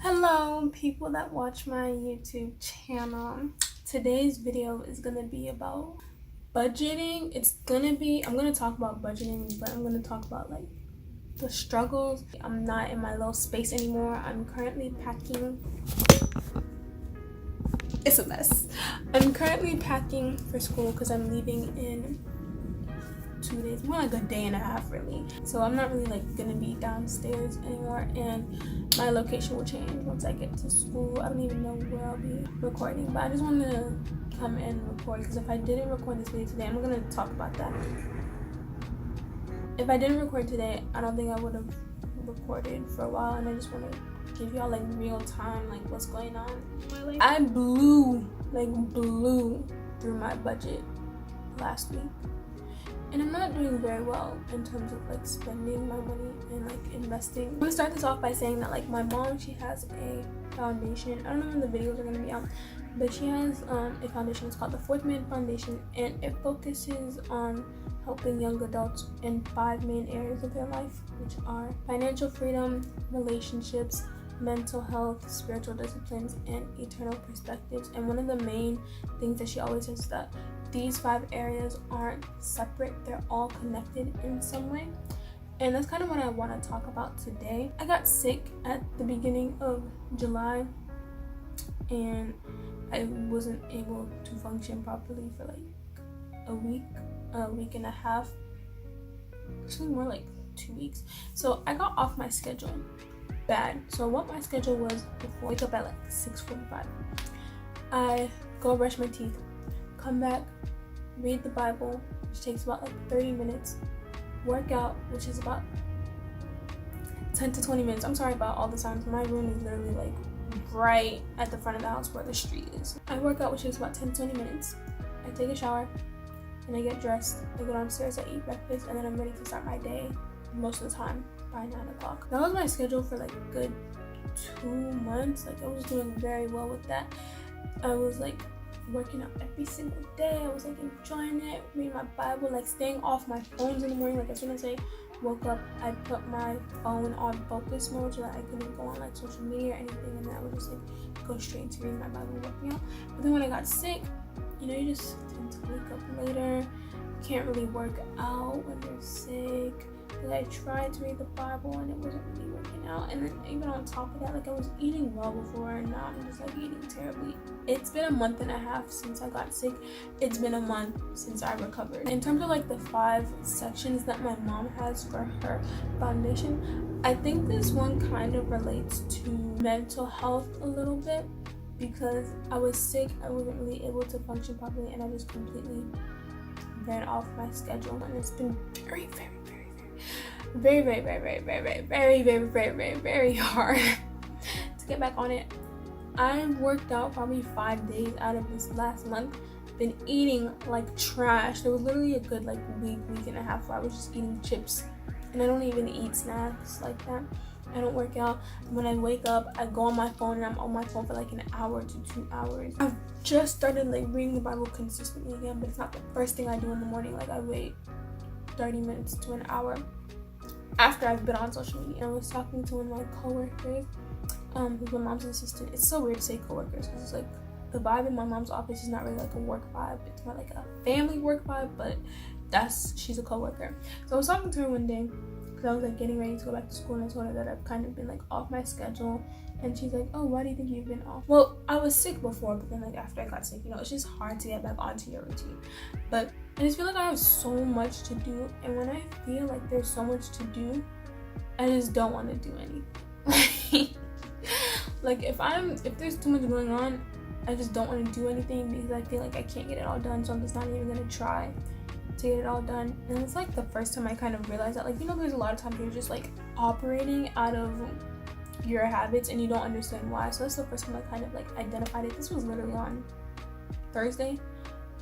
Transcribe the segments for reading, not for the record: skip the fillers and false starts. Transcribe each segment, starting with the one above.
Hello people that watch my YouTube channel. Today's video is gonna be about budgeting. I'm gonna talk about budgeting, but I'm gonna talk about like the struggles. I'm not in my little space anymore. I'm currently packing. It's a mess. I'm currently packing for school because I'm leaving in 2 days, more like a day and a half really. So I'm not really like gonna be downstairs anymore, and my location will change once I get to school. I don't even know where I'll be recording, but I just wanted to come and record because if I didn't record this video today, I'm gonna talk about that. If I didn't record today, I don't think I would have recorded for a while, and I just want to give y'all like real time like what's going on in my life. I blew through my budget last week. And I'm not doing very well in terms of like spending my money and like investing. I'm gonna start this off by saying that like my mom, she has a foundation. I don't know when the videos are gonna be out, but she has a foundation. It's called the Fourth Man Foundation, and it focuses on helping young adults in 5 main areas of their life, which are financial freedom, relationships, mental health, spiritual disciplines, and eternal perspectives. And one of the main things that she always says is that these 5 areas aren't separate, they're all connected in some way. And that's kind of what I want to talk about today. I got sick at the beginning of July, and I wasn't able to function properly for like a week and a half, actually more like 2 weeks. So I got off my schedule bad. So what my schedule was before, wake up at like 6:45, I go brush my teeth, come back, read the Bible, which takes about like 30 minutes, work out, which is about 10 to 20 minutes. I'm sorry about all the times. My room is literally like right at the front of the house where the street is. I work out, which takes about 10 to 20 minutes. I take a shower and I get dressed. I go downstairs, I eat breakfast, and then I'm ready to start my day most of the time by 9 o'clock. That was my schedule for like a good 2 months. Like I was doing very well with that. I was like working out every single day. I was like enjoying it, reading my Bible, like staying off my phones in the morning. Like as soon as I woke up, I put my phone on focus mode so that I couldn't go on like social media or anything, and then I would just like go straight into reading my Bible and working out. But then when I got sick, you just tend to wake up later. You can't really work out when you're sick. Because I tried to read the Bible and it wasn't really working out. And then even on top of that, like I was eating well before, and now I'm just like eating terribly. It's been a month and a half since I got sick. It's been a month since I recovered. In terms of like the 5 sections that my mom has for her foundation, I think this one kind of relates to mental health a little bit, because I was sick, I wasn't really able to function properly, and I just completely ran off my schedule, and it's been very hard to get back on it. I worked out probably 5 days out of this last month. Been eating like trash. There was literally a good like week and a half where I was just eating chips, and I don't even eat snacks like that. I don't work out. When I wake up, I go on my phone, and I'm on my phone for like an hour to 2 hours. I've just started like reading the Bible consistently again, but it's not the first thing I do in the morning. Like I wait 30 minutes to an hour after I've been on social media. I was talking to one of my coworkers, who's my mom's assistant. It's so weird to say coworkers because it's like the vibe in my mom's office is not really like a work vibe. It's not like a family work vibe, but she's a coworker. So I was talking to her one day because I was like getting ready to go back to school, and I told her that I've kind of been like off my schedule. And she's like, oh, why do you think you've been off? Well, I was sick before, but then like after I got sick, it's just hard to get back onto your routine. But I just feel like I have so much to do, and when I feel like there's so much to do, I just don't want to do anything. Like if there's too much going on, I just don't want to do anything because I feel like I can't get it all done, so I'm just not even gonna try to get it all done. And it's like the first time I kind of realized that, like, there's a lot of times you're just like operating out of your habits and you don't understand why. So that's the first time I kind of like identified it. This was literally on Thursday.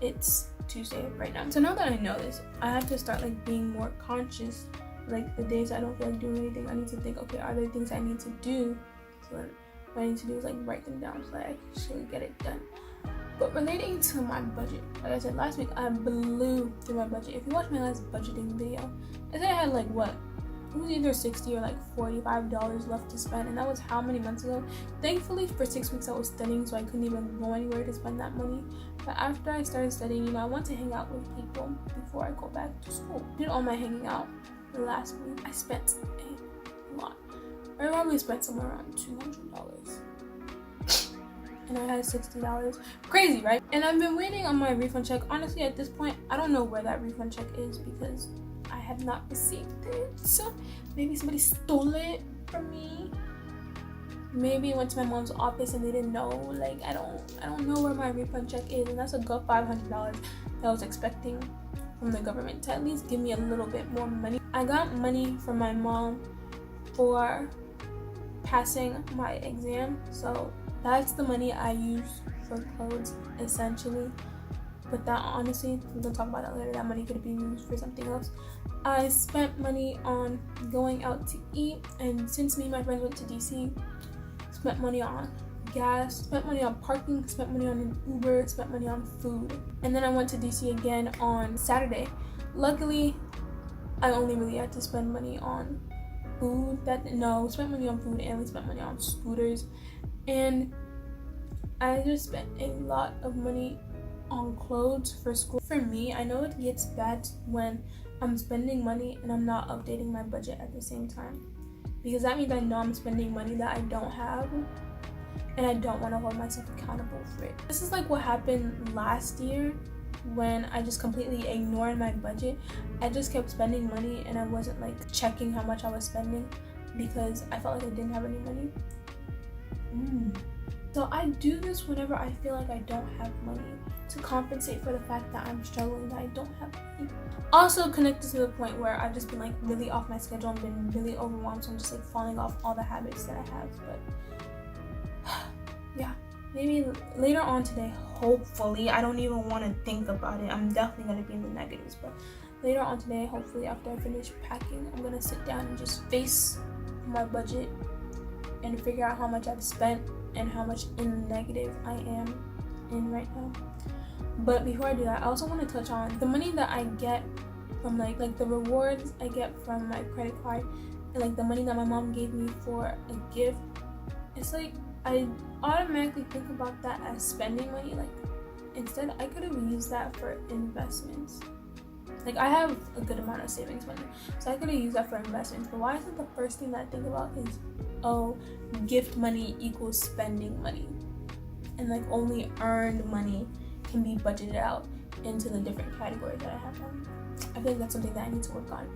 It's Tuesday right now. So now that I know this, I have to start like being more conscious. Like the days I don't feel like doing anything, I need to think, okay, are there things I need to do? So then what I need to do is like write them down so that I actually get it done. But relating to my budget, like I said, last week I blew through my budget. If you watch my last budgeting video, I said I had like what, it was either $60 or like $45 left to spend, and that was how many months ago. Thankfully for 6 weeks I was studying, so I couldn't even go anywhere to spend that money. But after I started studying, you know, I want to hang out with people before I go back to school. I did all my hanging out last week. I spent a lot. I probably spent somewhere around $200. And I had $60. Crazy, right? And I've been waiting on my refund check. Honestly, at this point, I don't know where that refund check is because I have not received it. So maybe somebody stole it from me. Maybe it went to my mom's office and they didn't know. Like, I don't know where my refund check is, and that's a good $500 that I was expecting from the government to at least give me a little bit more money. I got money from my mom for passing my exam, so that's the money I use for clothes essentially. But that, honestly, we're gonna talk about that later. That money could have been used for something else. I spent money on going out to eat, and since me and my friends went to DC, spent money on gas, spent money on parking, spent money on an Uber, spent money on food. And then I went to DC again on Saturday. Luckily, I only really had to spend money on food. Spent money on food, and we spent money on scooters. And I just spent a lot of money on clothes for school. For me, I know it gets bad when I'm spending money and I'm not updating my budget at the same time, because that means I know I'm spending money that I don't have, and I don't want to hold myself accountable for it. This is like what happened last year when I just completely ignored my budget. I just kept spending money and I wasn't like checking how much I was spending because I felt like I didn't have any money. So I do this whenever I feel like I don't have money, to compensate for the fact that I'm struggling, that I don't have money. Also connected to the point where I've just been like really off my schedule and been really overwhelmed, so I'm just like falling off all the habits that I have. But yeah, maybe later on today, hopefully, I don't even want to think about it. I'm definitely going to be in the negatives, but later on today, hopefully after I finish packing, I'm going to sit down and just face my budget and figure out how much I've spent and how much in the negative I am in right now. But before I do that, I also want to touch on the money that I get from like the rewards I get from my credit card, and like the money that my mom gave me for a gift. It's like I automatically think about that as spending money. Like, instead I could have used that for investments. Like, I have a good amount of savings money, so I could have used that for investments. But why is it the first thing that I think about is, oh, gift money equals spending money, and like only earned money can be budgeted out into the different categories that I have them. I feel like that's something that I need to work on.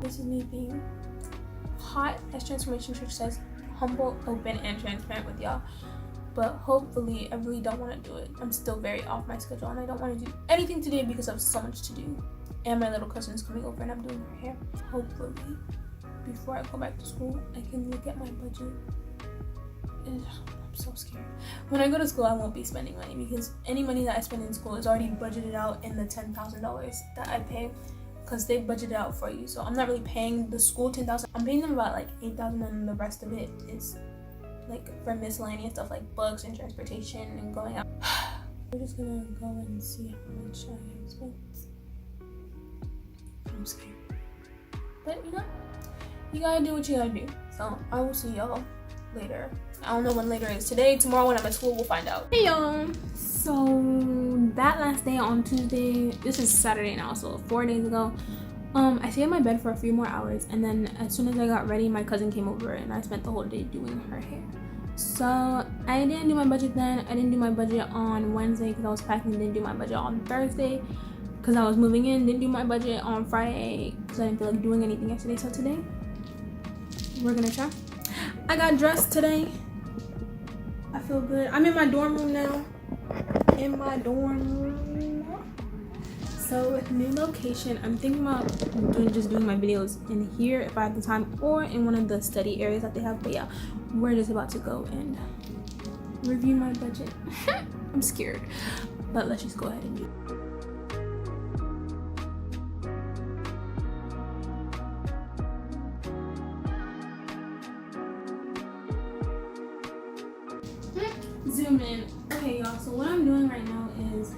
This is me being hot, as Transformation Church says, humble, open, and transparent with y'all. But hopefully, I really don't want to do it. I'm still very off my schedule, and I don't want to do anything today because I have so much to do. And my little cousin's coming over and I'm doing her hair. Hopefully, before I go back to school, I can look at my budget. And I'm so scared. When I go to school, I won't be spending money because any money that I spend in school is already budgeted out in the $10,000 that I pay, because they budget it out for you. So I'm not really paying the school $10,000. I'm paying them about like $8,000, and the rest of it is like for miscellaneous stuff like books and transportation and going out. We're just gonna go and see how much I have spent. I'm scared. But you know, you gotta do what you gotta do. So I will see y'all later. I don't know when later is. Today, tomorrow, when I'm at school, we'll find out. Hey y'all. So that last day on Tuesday, this is Saturday now, so 4 days ago, I stayed in my bed for a few more hours, and then as soon as I got ready, my cousin came over and I spent the whole day doing her hair. So I didn't do my budget then. I didn't do my budget on Wednesday because I was packing. Didn't do my budget on Thursday because I was moving in. Didn't do my budget on Friday because I didn't feel like doing anything yesterday. So today, we're gonna try. I got dressed today. I feel good. I'm in my dorm room now. In my dorm room. So new location. I'm thinking about just doing my videos in here if I have the time, or in one of the study areas that they have. But yeah, we're just about to go and review my budget. I'm scared, but let's just go ahead and do it. right now is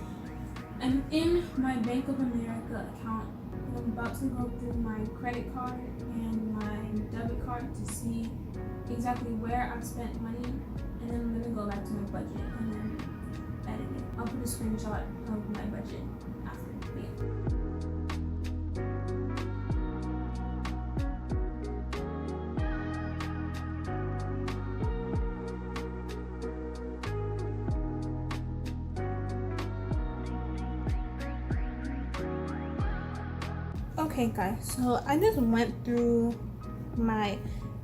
I'm in my Bank of America account and I'm about to go through my credit card and my debit card to see exactly where I've spent money, and then I'm gonna go back to my budget and then edit it. I'll put a screenshot of my budget after. Okay guys, so I just went through my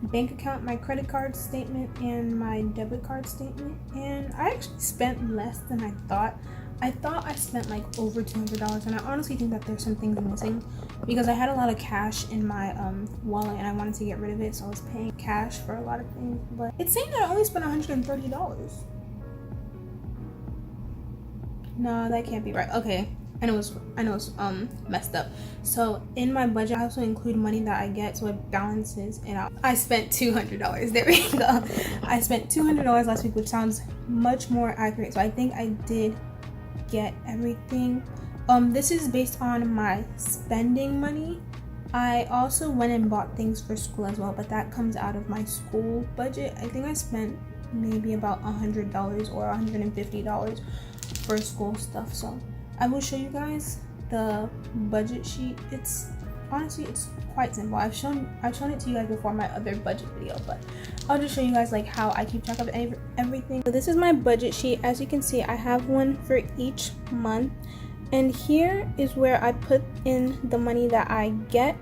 bank account, my credit card statement, and my debit card statement, and I actually spent less than I thought. I thought I spent like over $200, and I honestly think that there's some things missing because I had a lot of cash in my wallet and I wanted to get rid of it, so I was paying cash for a lot of things. But it's saying that I only spent $130. No, that can't be right. Okay, I know it's messed up. So in my budget, I also include money that I get, so it balances it out. I spent $200. There we go. I spent $200 last week, which sounds much more accurate. So I think I did get everything. This is based on my spending money. I also went and bought things for school as well, but that comes out of my school budget. I think I spent maybe about $100 or $150 for school stuff. So I will show you guys the budget sheet. It's honestly, it's quite simple. I've shown it to you guys before in my other budget video, but I'll just show you guys like how I keep track of everything. So this is my budget sheet. As you can see, I have one for each month, and here is where I put in the money that I get,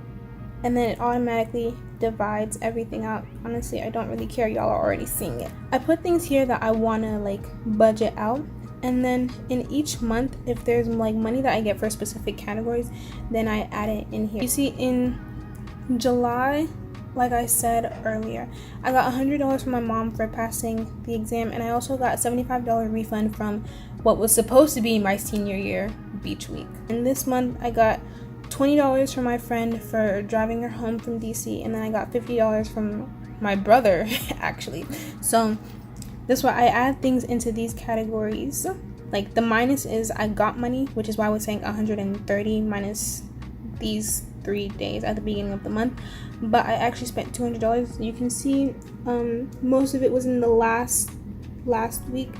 and then it automatically divides everything out. Honestly, I don't really care, y'all are already seeing it. I put things here that I want to like budget out, and then in each month, if there's like money that I get for specific categories, then I add it in here. You see, in July, like I said earlier, I got $100 from my mom for passing the exam, and I also got a $75 refund from what was supposed to be my senior year beach week. And this month I got $20 from my friend for driving her home from DC, and then I got $50 from my brother actually. So that's why I add things into these categories. Like the minus is I got money, which is why I was saying 130 minus these 3 days at the beginning of the month. But I actually spent $200. You can see most of it was in the last week.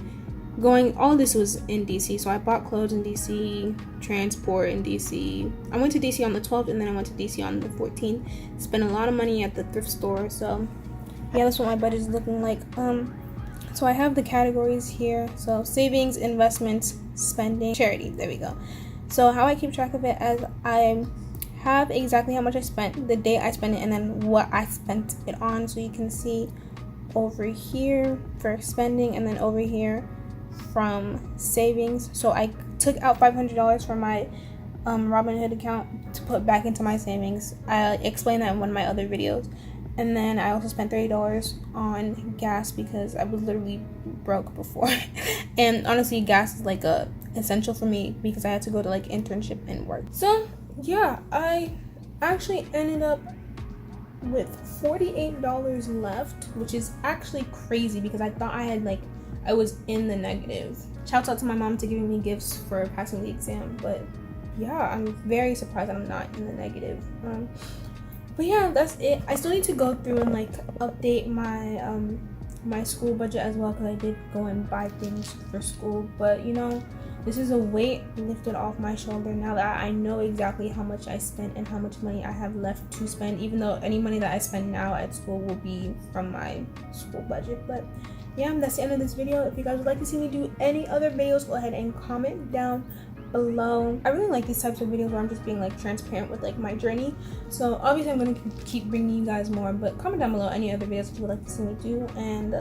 All this was in DC. So I bought clothes in DC, transport in DC. I went to DC on the 12th, and then I went to DC on the 14th. Spent a lot of money at the thrift store. So yeah, that's what my budget is looking like. So I have the categories here. So savings, investments, spending, charity. There we go. So how I keep track of it, as I have exactly how much I spent, the day I spent it, and then what I spent it on. So you can see over here for spending, and then over here from savings. So I took out $500 from my Robinhood account to put back into my savings. I explained that in one of my other videos. And then I also spent $30 on gas because I was literally broke before. And honestly, gas is like a essential for me because I had to go to like internship and work. So yeah, I actually ended up with $48 left, which is actually crazy because I thought I was in the negative. Shouts out to my mom to giving me gifts for passing the exam, but yeah, I'm very surprised that I'm not in the negative. But yeah, that's it. I still need to go through and like update my my school budget as well, because I did go and buy things for school. But you know, this is a weight lifted off my shoulder now that I know exactly how much I spent and how much money I have left to spend, even though any money that I spend now at school will be from my school budget. But yeah, that's the end of this video. If you guys would like to see me do any other videos, go ahead and comment down below. I really like these types of videos where I'm just being like transparent with like my journey. So obviously I'm going to keep bringing you guys more, but comment down below any other videos that you would like to see me do, and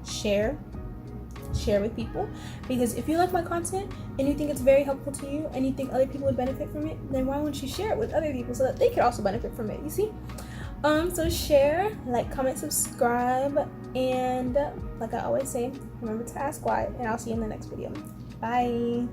share with people, because if you like my content and you think it's very helpful to you and you think other people would benefit from it, then why wouldn't you share it with other people so that they could also benefit from it, you see? So share, like, comment, subscribe, and like I always say, remember to ask why, and I'll see you in the next video. Bye.